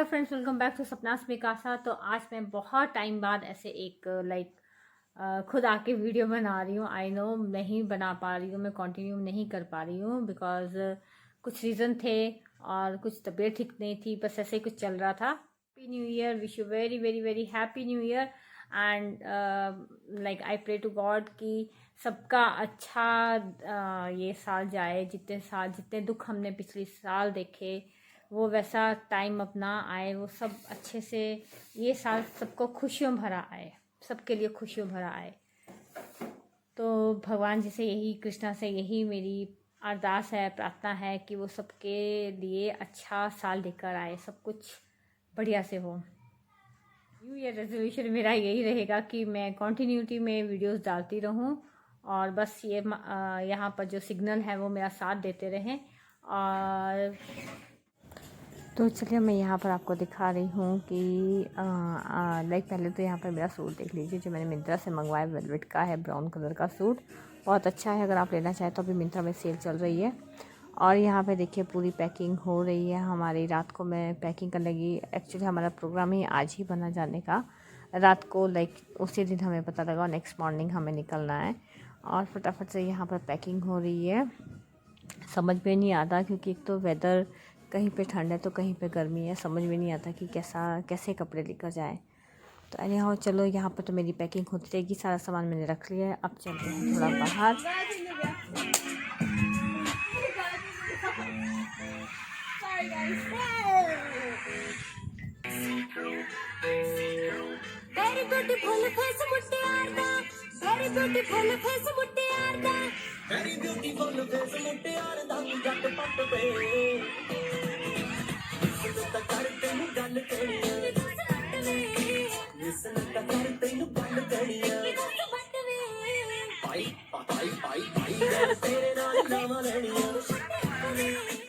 Friends, welcome back to सपनास मिकासा। तो आज मैं बहुत टाइम बाद ऐसे एक खुद आके वीडियो बना रही हूँ। आई नो नहीं बना पा रही हूँ, मैं कंटिन्यू नहीं कर पा रही हूँ बिकॉज कुछ रीज़न थे और कुछ तबीयत ठीक नहीं थी, बस ऐसे ही कुछ चल रहा था। Happy new year, wish you very very very happy new year and like I pray to God कि सबका अच्छा ये साल जाए। जितने दुख हमने पिछले साल देखे वो वैसा टाइम अपना आए, वो सब अच्छे से ये साल सबको खुशियों भरा आए, सबके लिए खुशियों भरा आए। तो भगवान जी से यही, कृष्णा से यही मेरी अरदास है, प्रार्थना है कि वो सबके लिए अच्छा साल लेकर आए, सब कुछ बढ़िया से हो। न्यू ईयर रेजोल्यूशन मेरा यही रहेगा कि मैं कंटिन्यूटी में वीडियोस डालती रहूं और बस ये यहाँ पर जो सिग्नल है वो मेरा साथ देते रहें। और तो चलिए मैं यहाँ पर आपको दिखा रही हूँ कि लाइक पहले तो यहाँ पर मेरा सूट देख लीजिए जो मैंने मिंत्रा से मंगवाया, वेलवेट का है, ब्राउन कलर का सूट, बहुत अच्छा है। अगर आप लेना चाहें तो अभी मिंत्रा में सेल चल रही है। और यहाँ पे देखिए पूरी पैकिंग हो रही है हमारी। रात को मैं पैकिंग करने लगी। एक्चुअली हमारा प्रोग्राम ही आज ही बना जाने का, रात को लाइक उसी दिन हमें पता लगा और नेक्स्ट मॉर्निंग हमें निकलना है। और फटाफट से यहाँ पर पैकिंग हो रही है। समझ में नहीं आता क्योंकि एक तो वेदर कहीं पे ठंड है तो कहीं पे गर्मी है, समझ में नहीं आता कि कैसे कपड़े लेकर जाए। तो अरे हाँ चलो, यहाँ पर तो मेरी पैकिंग होती रहेगी, सारा सामान मैंने रख लिया है। अब चलते हैं थोड़ा बाहर।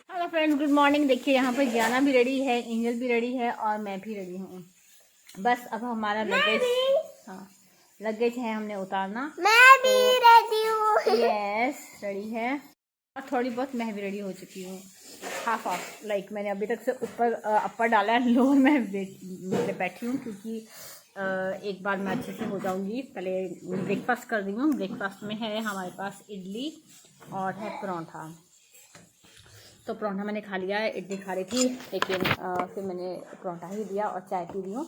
Hello friends, good morning. देखिए यहाँ पर जियाना भी रेडी है, एंजल भी रेडी है और मैं भी रेडी हूँ। बस अब हमारा लगेज, हाँ लगेज है हमने उतारना। मैं भी रेडी हूँ। यस रेडी है। और थोड़ी बहुत मैं भी रेडी हो चुकी हूँ, हाफ ऑफ। लाइक मैंने अभी तक से ऊपर अपर डाला है, लोअर में बैठी हूँ क्योंकि एक बार मैं अच्छे से हो जाऊँगी। पहले ब्रेकफास्ट कर रही हूँ। ब्रेकफास्ट में है हमारे पास इडली और है पराठा। तो पराठा मैंने खा लिया है, इडली खा रही थी लेकिन फिर मैंने पराठा ही दिया और चाय पी रही हूँ।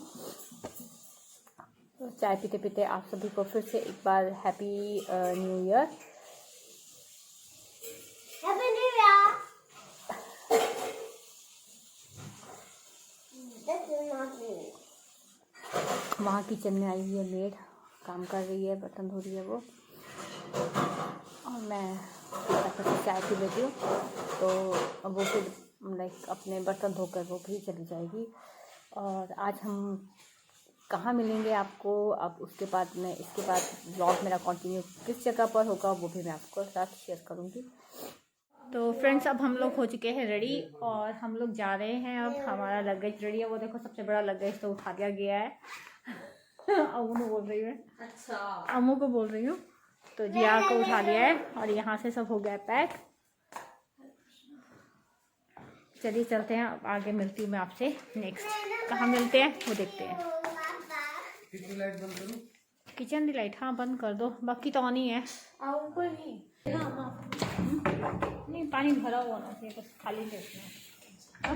तो चाय पीते पीते आप सभी को फिर से एक बार हैप्पी न्यू ईयर। वहाँ किचन में आई हुई है मेड, काम कर रही है, बर्तन धो रही है वो, और मैं चाय पी लेती हूँ। तो वो फिर लाइक अपने बर्तन धोकर वो भी चली जाएगी। और आज हम कहाँ मिलेंगे आपको, अब उसके बाद मैं, इसके बाद व्लॉग मेरा कंटिन्यू किस जगह पर होगा वो भी मैं आपको साथ शेयर करूँगी। तो फ्रेंड्स अब हम लोग हो चुके हैं रेडी और हम लोग जा रहे हैं। अब हमारा लगेज रेडी है, वो देखो सबसे बड़ा लगेज तो उठा दिया गया है। अम्मू को बोल रही हूँ, अच्छा अम्मू को बोल रही हूँ। तो जिया को उठा लिया है और यहाँ से सब हो गया है पैक। चलिए चलते हैं, अब आगे मिलती हूँ मैं आपसे। नेक्स्ट कहाँ मिलते हैं वो देखते हैं। किचन की लाइट हाँ बंद कर दो, बाकी तो ऑन ही है। नहीं पानी भरा हुआ ना चाहिए, बस खाली देखना,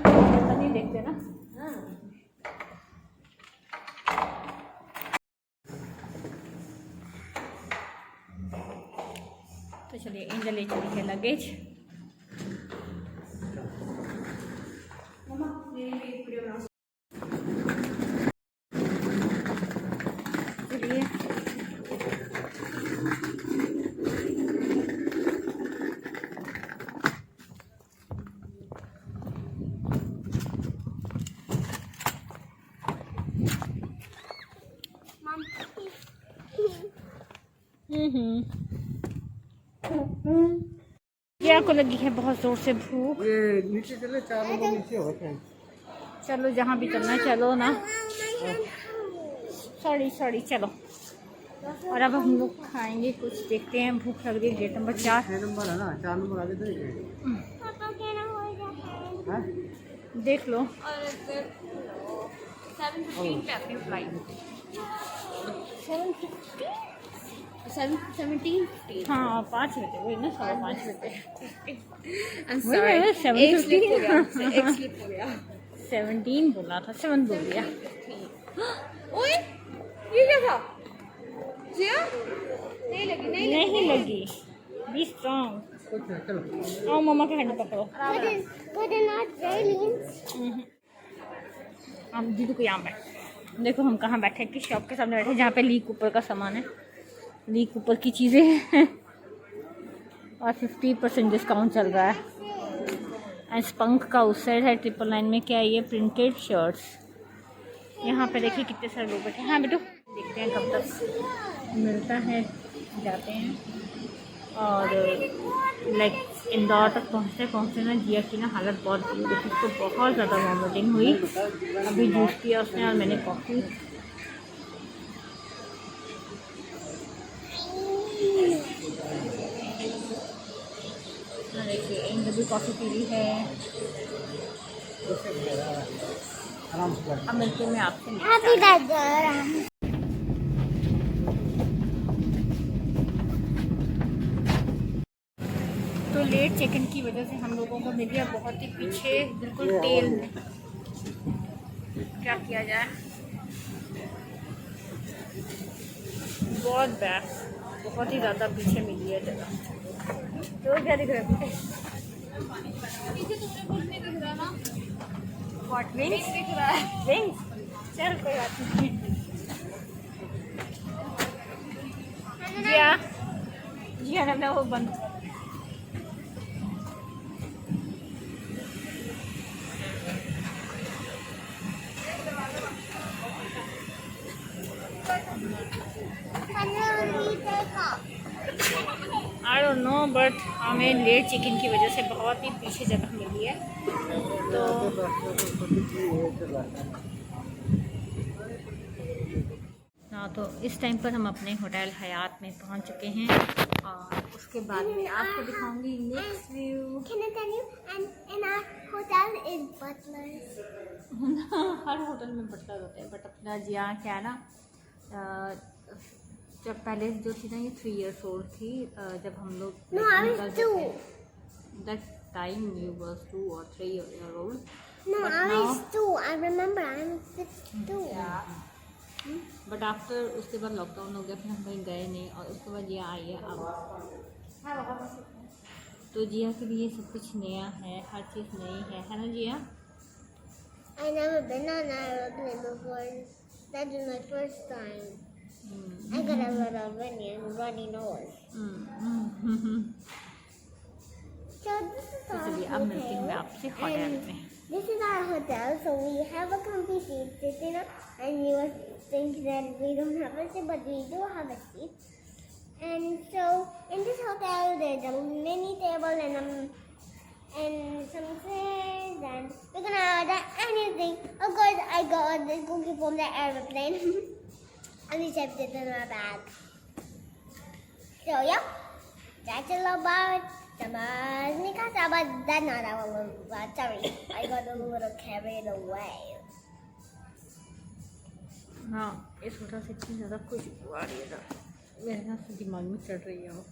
नहीं देखते ना। तो चलिए एंजल ले चली है लगेज। चलिए क्या को लगी है बहुत जोर से भूख। ये नीचे चले, 4 लोग नीचे होते हैं। चलो जहाँ भी चलना चलो ना, सॉरी चलो। और अब हम लोग खाएंगे कुछ, देखते हैं, भूख लग रही है। गेट नंबर 4, 6 नंबर है ना, 4 नंबर आगे तो देख लो। 7:15 पे अपनी फ्लाइट 17:15. हाँ 5 बजे वही ना 5:15 बजे I'm वही sorry. ना, 7:15 एक स्लिप हो गया. 17 बोला था 7 बोल दिया। ओए ये क्या था? जिया नहीं लगी नहीं लगी। Be strong. कुछ नहीं, चलो आओ मम्मा का हैंड पकड़ो। But they're not railings. हम दीदी को यहाँ बैठ देखो हम कहाँ बैठे कि शॉप के सामने बैठे जहाँ पे ली कूपर का सामान है, ली कूपर की चीज़ें हैं और 50% डिस्काउंट चल रहा है। एंड स्पंक का उस साइड है 999 में क्या है ये प्रिंटेड शर्ट्स। यहाँ पे देखिए कितने सारे लोग बैठे हैं। हाँ बेटू देखते हैं कब तक मिलता है, जाते हैं। और लाइक इंदौर तक पहुँचते ना जिया की ना हालत बहुत बुरी हुई। उसको बहुत ज़्यादा वॉमिटिंग हुई। अभी जूस पिया उसने और मैंने कॉफ़ी। देखिए इन्हें भी कॉफ़ी पी ली है। आराम से बैठ। अब मिलती हूँ मैं आपसे next Happy birthday. तो लेट चेक इन की वजह से हम लोगों को मिल गया बहुत ही पीछे, बिल्कुल टेल में। क्या किया जाए, बहुत बैक, बहुत ही ज़्यादा पीछे मिली है जगह। तो क्या दिख रहा है पीछे तुमने कुछ नहीं दिख रहा ना? व्हाट विंग्स दिख रहा है. विंग्स। चल कोई बात नहीं। जिया ने वो बंद कर दिया। आई डोंट नो बट हमें लेट चिकन की वजह से बहुत ही पीछे जगह मिली है। तो हाँ तो इस टाइम पर हम अपने होटल हयात में पहुंच चुके हैं और उसके बाद में आपको दिखाऊंगी next view. Can I tell you? And our hotel is butlers. Her hotel में बटलर होते हैं बट अपना जिया क्या है ना, जब पहले जो थी ना ये 3 years old थी जब हम लोग No, I was 2. That time you was 2 or 3 year old. No, But I now- was 2. I remember. I'm 6'2". But after उसके बाद लॉकडाउन हो गया, फिर हम कहीं गए नहीं और उसके बाद जिया आई है अब। तो जिया के लिए सब कुछ नया है, हर चीज़ नई है ना जिया? I never been on an aeroplane before. That was my first time. I got a little runny nose. So this is तो our चलिए अब मिलती हूँ मैं hotel. आपसे होटल में। This is our hotel, so we have a comfy seat sitting up, and you would think that we don't have a seat, but we do have a seat. And so in this hotel, there's a mini table and some chairs, and we can order anything. Of course, I got this cookie from the airplane, and we kept it in our bag. So yeah, that's all about Nikasa, but that's not our sorry, I got a little carried away. हाँ इस hotel से इतनी ज़्यादा खुशबू आ रही है ना, मेरे ना से दिमाग में चढ़ रही है वो।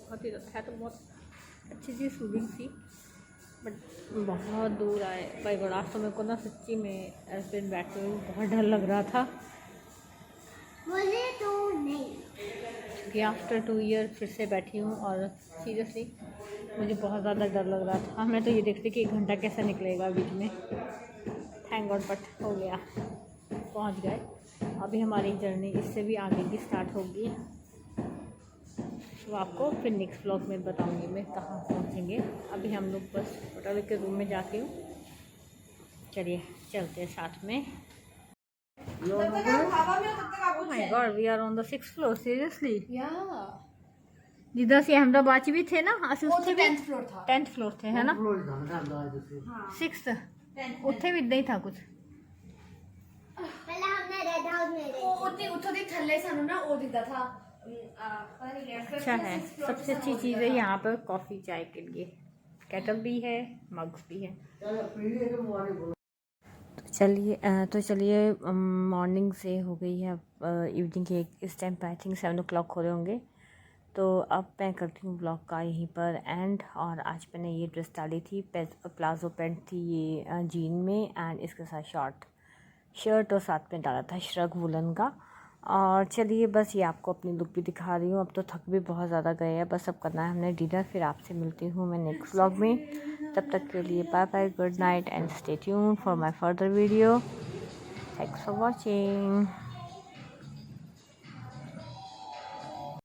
बहुत ही ज़्यादा है तो बहुत अच्छी सी सूदिंग थी बट बहुत दूर आए भाई बड़ा। तो मेरे को ना सच्ची में एयरप्लेन बैठते हुए बहुत डर लग रहा था मुझे तो नहीं। कि आफ्टर 2 years फिर से बैठी हूँ और सीरियसली मुझे बहुत ज़्यादा डर लग रहा था। मैं तो ये देखती कि 1 घंटा कैसा निकलेगा बीच में। थैंक गॉड बट हो गया, पहुँच गए। अभी हमारी जर्नी इससे भी आगे की स्टार्ट होगी, तो आपको फिर नेक्स्ट व्लॉग में बताऊंगी मैं कहाँ पहुँचेंगे। अभी हम लोग बस होटल के रूम में जाके हूँ। चलिए चलते हैं साथ में। Oh my God, we are on the 6th floor. Seriously? जिधर से अहमदाबाद भी थे ना, ਅਸੀਂ ਉੱਥੇ ਵੀ 10th floor था। 10th floor थे है ना? 6th ਉੱਥੇ भी इतना ही था कुछ। पहले हमने रेड हाउस में रहे। ਉੱਥੋਂ ਦੀ ਥੱਲੇ ਸਾਨੂੰ ਨਾ ਉਹ ਦਿਖਦਾ ਥਾ अच्छा है, सबसे अच्छी चीज़ है यहाँ पर कॉफ़ी चाय के लिए। केटल भी है, मग्स भी है। तो चलिए मॉर्निंग से हो गई है इवनिंग के इस टाइम पे आई थिंक 7 o'clock हो रहे होंगे। तो अब मैं करती हूँ ब्लॉग का यहीं पर एंड। और आज मैंने ये ड्रेस डाली थी, प्लाजो पैंट थी ये जीन में, एंड इसके साथ शॉर्ट शर्ट और साथ में डाला था श्रग वुलन का। और चलिए बस ये आपको अपनी लुक भी दिखा रही हूँ। अब तो थक भी बहुत ज़्यादा गए हैं, बस अब करना है हमने डिनर। फिर आपसे मिलती हूँ मैं नेक्स्ट व्लॉग में। तब तक के लिए bye bye, good night and stay tuned for my further video. Thanks for watching.